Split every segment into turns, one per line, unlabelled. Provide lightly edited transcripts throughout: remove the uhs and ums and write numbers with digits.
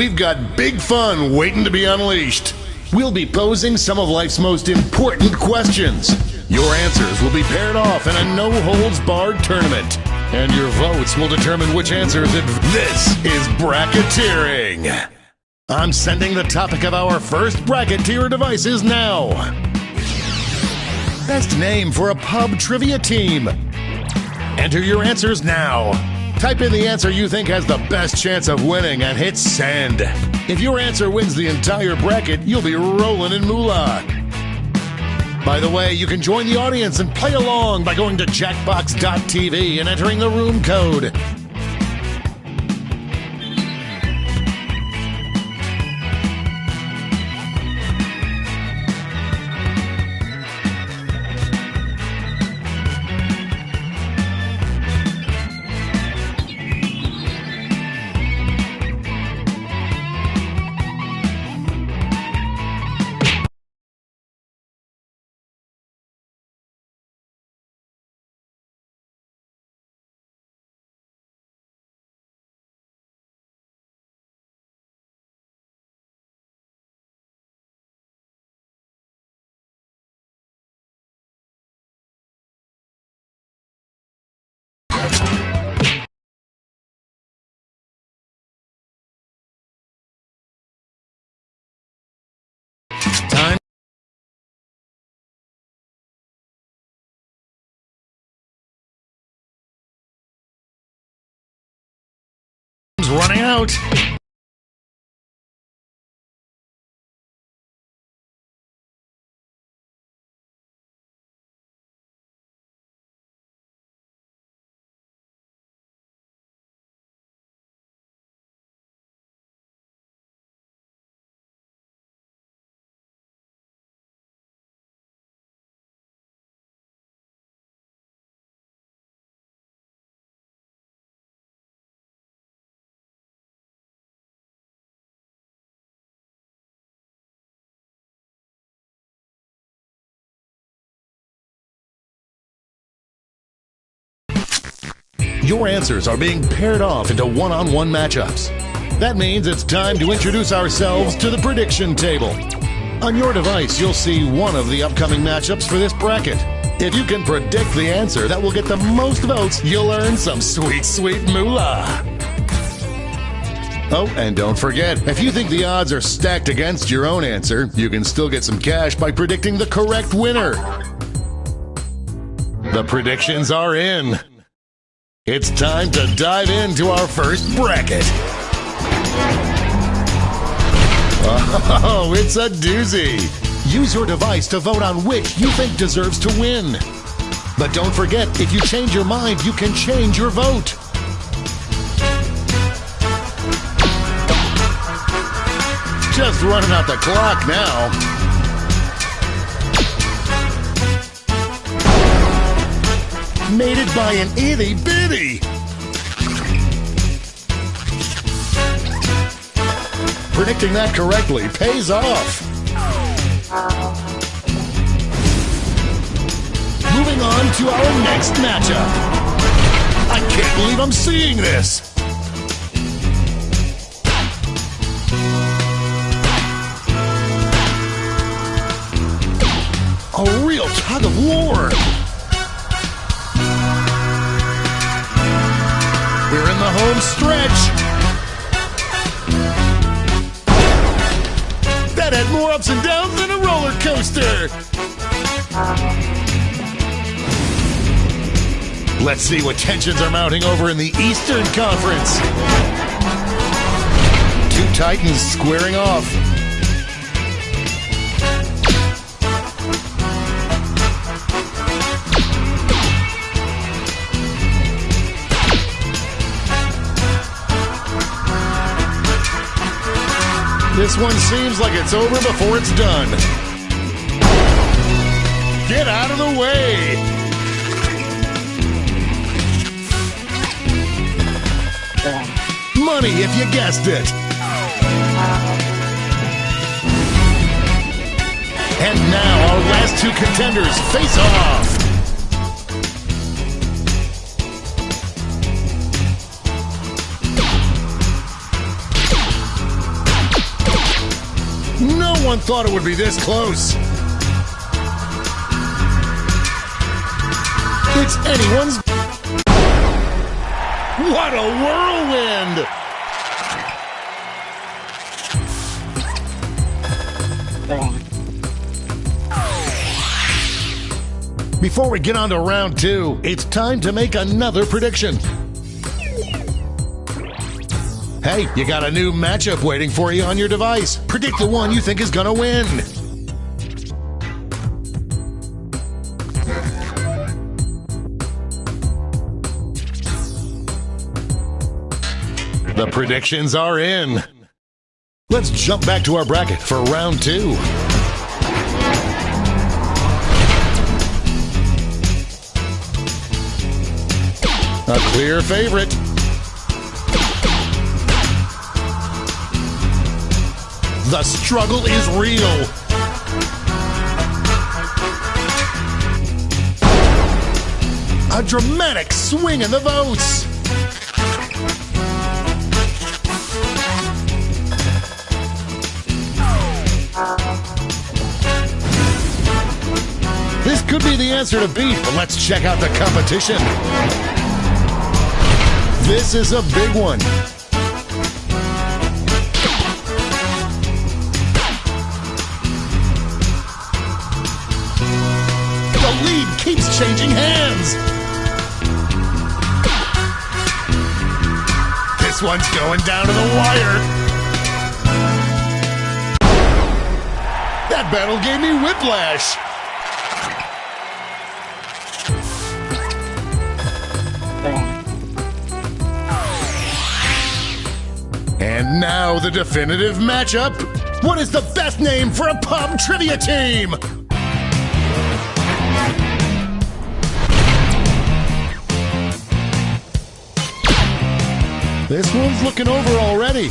we've got big fun waiting to be unleashed. We'll be posing some of life's most important questions. Your answers will be paired off in a no-holds-barred tournament. And your votes will determine which answers This is bracketeering. I'm sending the topic of our first bracketeer devices now. Best name for a pub trivia team. Enter your answers now. Type in the answer you think has the best chance of winning and hit send. If your answer wins the entire bracket, you'll be rolling in moolah. By the way, you can join the audience and play along by going to jackbox.tv and entering the room code. Time's running out. Your answers are being paired off into one-on-one matchups. That means it's time to introduce ourselves to the prediction table. On your device, you'll see one of the upcoming matchups for this bracket. If you can predict the answer that will get the most votes, you'll earn some sweet, sweet moolah. Oh, and don't forget, if you think the odds are stacked against your own answer, you can still get some cash by predicting the correct winner. The predictions are in. It's time to dive into our first bracket. Oh, it's a doozy. Use your device to vote on which you think deserves to win. But don't forget, if you change your mind, you can change your vote. Just running out the clock now. Made it by an itty bitty. Predicting that correctly pays off. Moving on to our next matchup. I can't believe I'm seeing this. A real tug of war. We're in the home stretch. That had more ups and downs than a roller coaster. Let's see what tensions are mounting over in the Eastern Conference. Two Titans squaring off. This one seems like it's over before it's done. Get out of the way! Money if you guessed it! And now our last two contenders face off! thought it would be this close. It's anyone's. What a whirlwind! Before we get on to round 2, it's time to make another prediction. Hey, you got a new matchup waiting for you on your device. Predict the one you think is gonna win. The predictions are in. Let's jump back to our bracket for round 2. A clear favorite. The struggle is real. A dramatic swing in the votes. This could be the answer to beat, but let's check out the competition. This is a big one. The lead keeps changing hands. This one's going down to the wire. That battle gave me whiplash. And now the definitive matchup. What is the best name for a pub trivia team? This one's looking over already.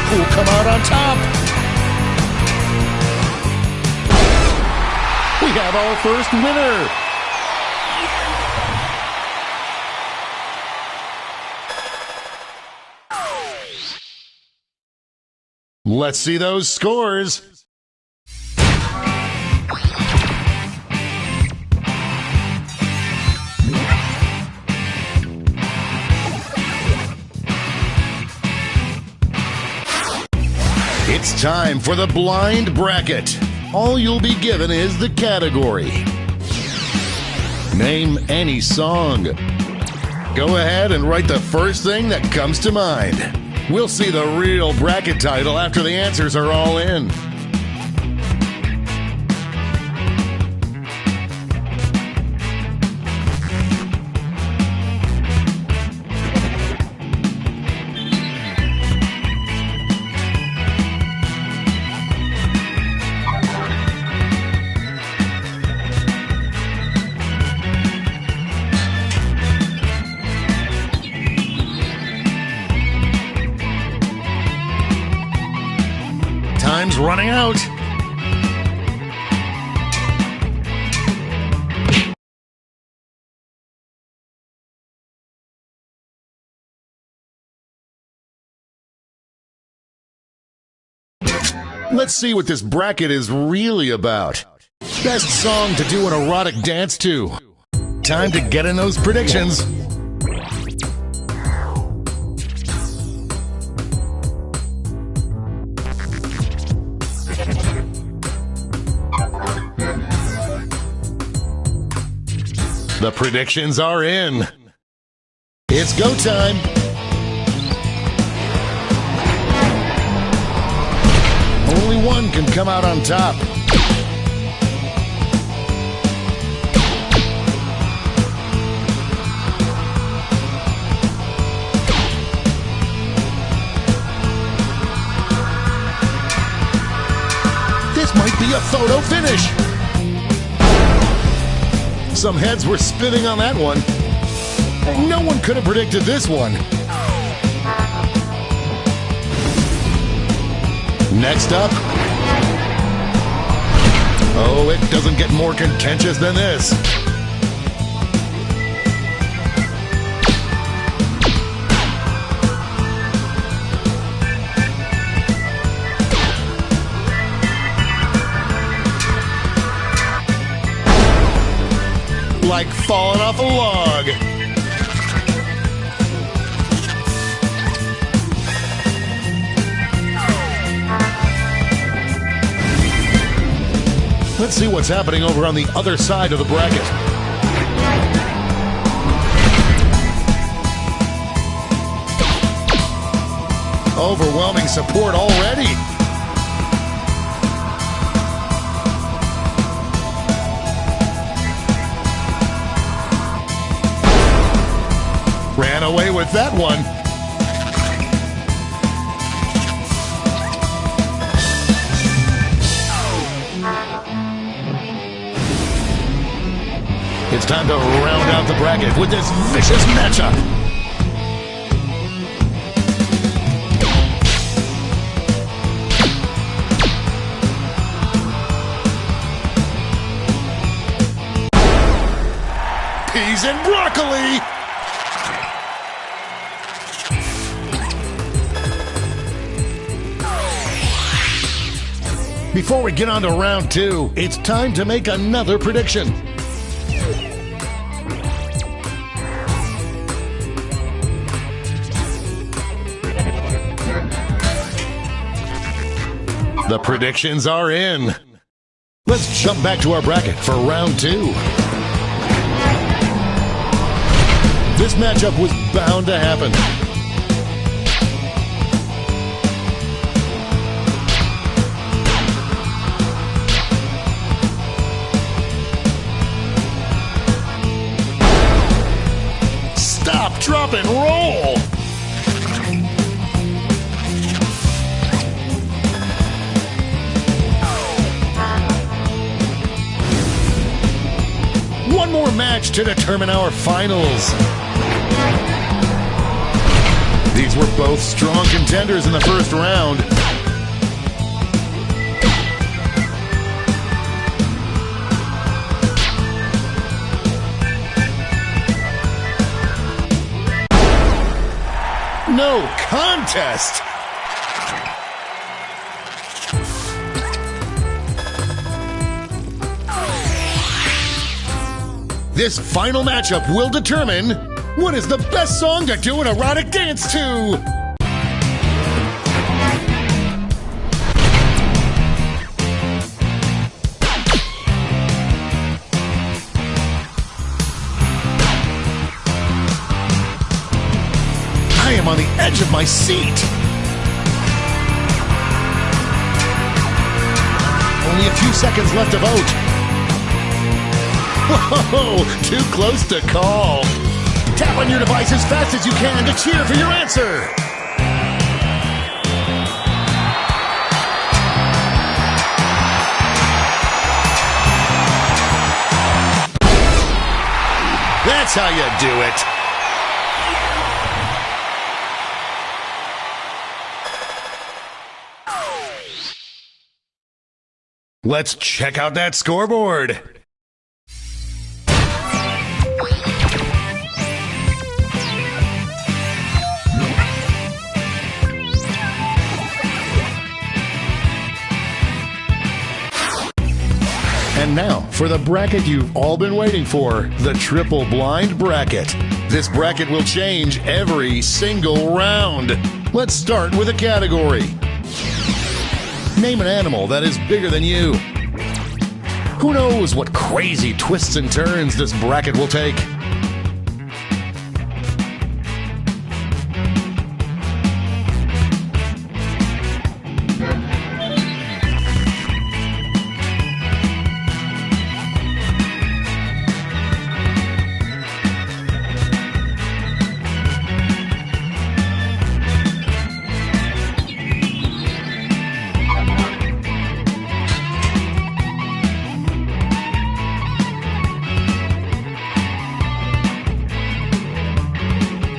Who'll come out on top? We have our first winner. Let's see those scores. It's time for the blind bracket. All you'll be given is the category. Name any song. Go ahead and write the first thing that comes to mind. We'll see the real bracket title after the answers are all in. Time's running out. Let's see what this bracket is really about. Best song to do an erotic dance to. Time to get in those predictions. The predictions are in. It's go time. Only one can come out on top. This might be a photo finish. Some heads were spinning on that one. No one could have predicted this one. Next up. Oh, it doesn't get more contentious than this. like falling off a log. Let's see what's happening over on the other side of the bracket. Overwhelming support already. Ran away with that one. It's time to round out the bracket with this vicious matchup. Peas and broccoli. Before we get on to round two, it's time to make another prediction. The predictions are in. Let's jump back to our bracket for round two. This matchup was bound to happen. Stop, drop, and roll. One more match to determine our finals. These were both strong contenders in the first round. No contest! This final matchup will determine what is the best song to do an erotic dance to. I am on the edge of my seat. Only a few seconds left to vote. Whoa, too close to call. Tap on your device as fast as you can to cheer for your answer. That's how you do it. Let's check out that scoreboard. And now, for the bracket you've all been waiting for, the triple blind bracket. This bracket will change every single round. Let's start with a category. Name an animal that is bigger than you. Who knows what crazy twists and turns this bracket will take?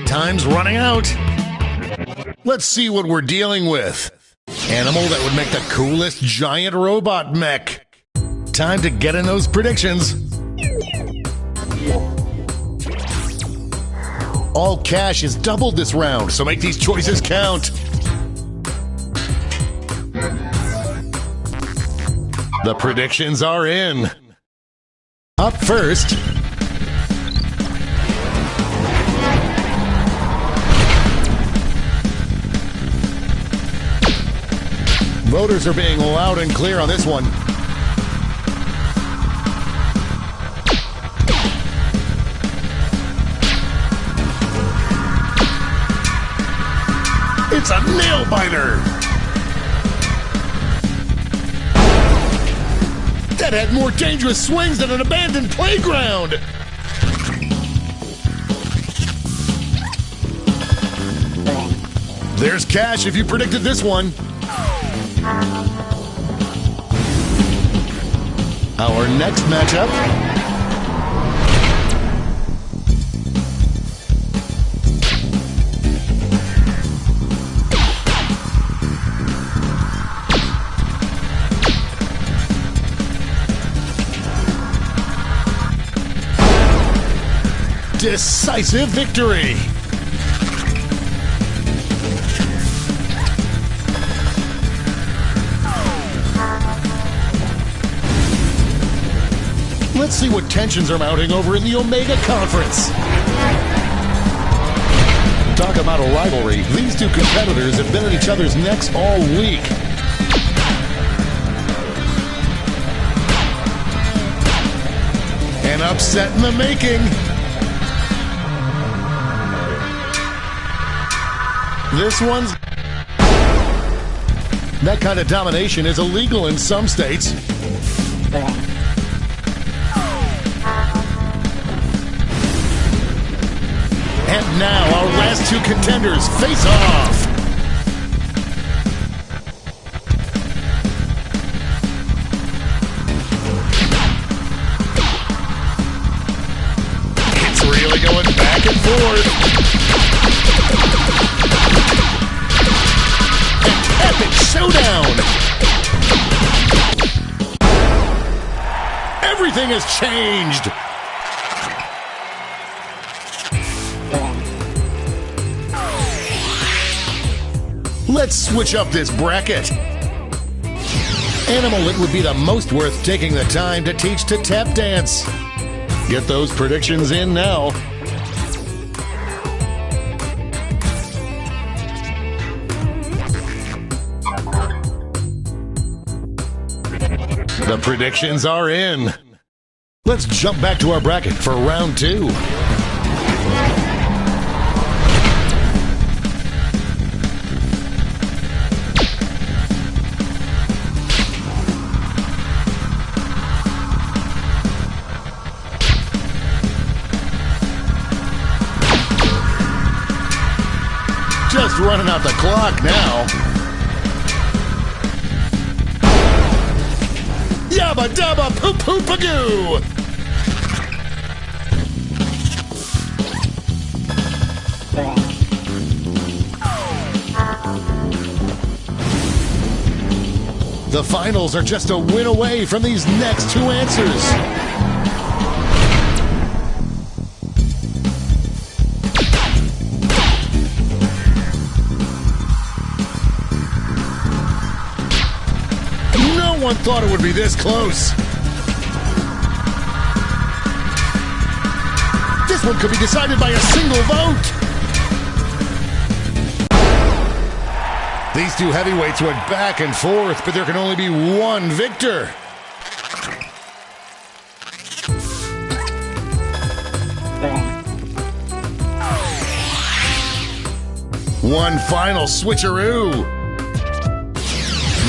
Time's running out. Let's see what we're dealing with. Animal that would make the coolest giant robot mech. Time to get in those predictions. All cash is doubled this round, so make these choices count. The predictions are in. Up first, Voters are being loud and clear on this one. It's a nail-biter! That had more dangerous swings than an abandoned playground! There's cash if you predicted this one. Our next matchup. Decisive victory. Let's see what tensions are mounting over in the Omega Conference. Talk about a rivalry. These two competitors have been at each other's necks all week. An upset in the making. This one's... That kind of domination is illegal in some states. And now our last two contenders face off. It's really going back and forth. An epic showdown. Everything has changed. Let's switch up this bracket. Animal it would be the most worth taking the time to teach to tap dance. Get those predictions in now. The predictions are in. Let's jump back to our bracket for round two. Just running out the clock now. Yabba dabba poop poop-a-goo! The finals are just a win away from these next two answers. No one thought it would be this close. This one could be decided by a single vote. These two heavyweights went back and forth, but there can only be one victor. One final switcheroo.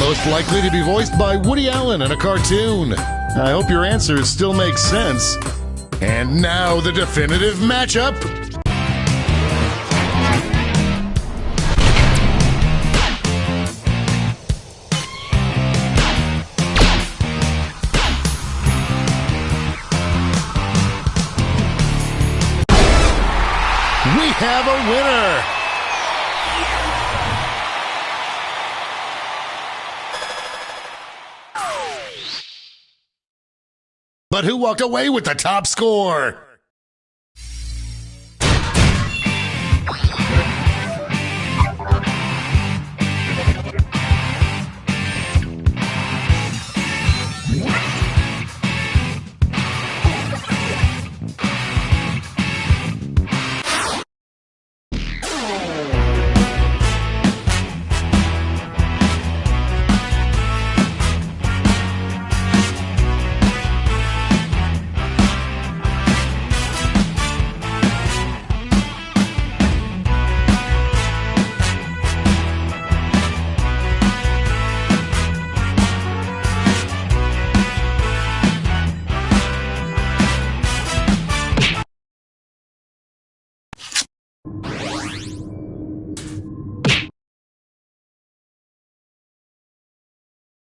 Most likely to be voiced by Woody Allen in a cartoon. I hope your answers still make sense. And now the definitive matchup. We have a winner. But who walked away with the top score?